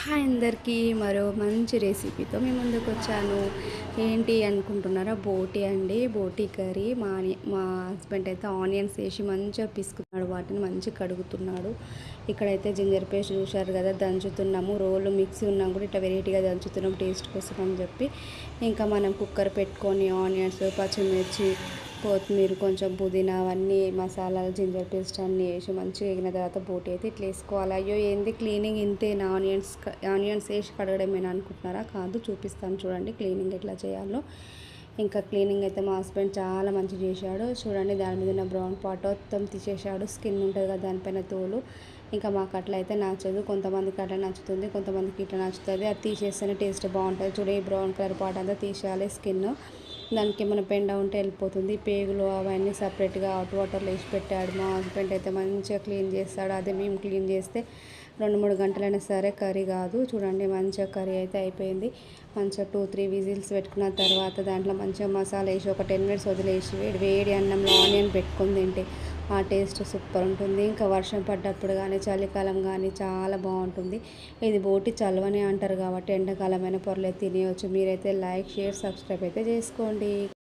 Hi అందరికీ మరో మంచి రెసిపీతో మీ ముందుకు వచ్చాను. ఏంటి అనుకుంటున్నారా? బోటీ అండి. బోటీ కర్రీ. మా హస్బెండ్ అయితే ఆనియన్స్ వేసి మంచిగా పిసుకుతున్నాడు, వాటిని మంచిగా కడుగుతున్నాడు. ఇక్కడైతే జింజర్ పేస్ట్ చూశారు కదా, దంచుతున్నాము. రోలు మిక్సీ ఉన్నా కూడా ఇట్లా వెరైటీగా దంచుతున్నాం టేస్ట్ కోసం అని చెప్పి. ఇంకా మనం కుక్కర్ పెట్టుకొని ఆనియన్స్, పచ్చిమిర్చి, కొత్తిమీర, కొంచెం పుదీనా, అవన్నీ మసాలాలు, జింజర్ పేస్ట్ అన్నీ వేసి మంచిగా వేగిన తర్వాత బోటీ అయితే ఇట్లా వేసుకోవాలి. అయ్యో ఏంది క్లీనింగ్ ఇంతేనా? ఆనియన్స్ వేసి కడగడమేనా అనుకుంటున్నారా? కాదు, చూపిస్తాను చూడండి క్లీనింగ్ ఎట్లా చేయాలో. ఇంకా క్లీనింగ్ అయితే మా హస్బెండ్ చాలా మంచిగా చేశాడు. చూడండి, దాని మీద ఉన్న బ్రౌన్ పార్ట్ మొత్తం తీసేశాడు. స్కిన్ ఉంటుంది కదా దానిపైన తోలు. ఇంకా మాకు అట్లా అయితే నచ్చదు. కొంతమందికి అట్లా నచ్చుతుంది, కొంతమందికి ఇట్లా నచ్చుతుంది. అది తీసేస్తేనే టేస్ట్ బాగుంటుంది. చూడండి, ఈ బ్రౌన్ కలర్ పార్ట్ అంతా తీసేయాలి. స్కిన్ దానికి ఏమైనా పెండ ఉంటే వెళ్ళిపోతుంది. పేగులు అవన్నీ సపరేట్గా హాట్ వాటర్లో వేసి పెట్టాడు. మా హస్బెండ్ అయితే మంచిగా క్లీన్ చేస్తాడు. అదే మేము క్లీన్ చేస్తే 2-3 గంటలైనా సరే కర్రీ కాదు. చూడండి, మంచిగా కర్రీ అయితే అయిపోయింది. మంచిగా 2-3 విజిల్స్ పెట్టుకున్న తర్వాత దాంట్లో మంచిగా మసాలా వేసి ఒక 10 మినిట్స్ వదిలేసి వేడి అన్నంలో ఆనియన్ పెట్టుకొని తింటే ఆ టేస్ట్ సూపర్ ఉంటుంది. ఇంకా వర్షం పడ్డప్పుడు కానీ చలికాలం కానీ చాలా బాగుంటుంది. ఇది బోటి చలవని అంటారు కాబట్టి ఎండాకాలమైన పర్లేదు తినేయచ్చు. మీరైతే లైక్, షేర్, సబ్స్క్రైబ్ అయితే చేసుకోండి.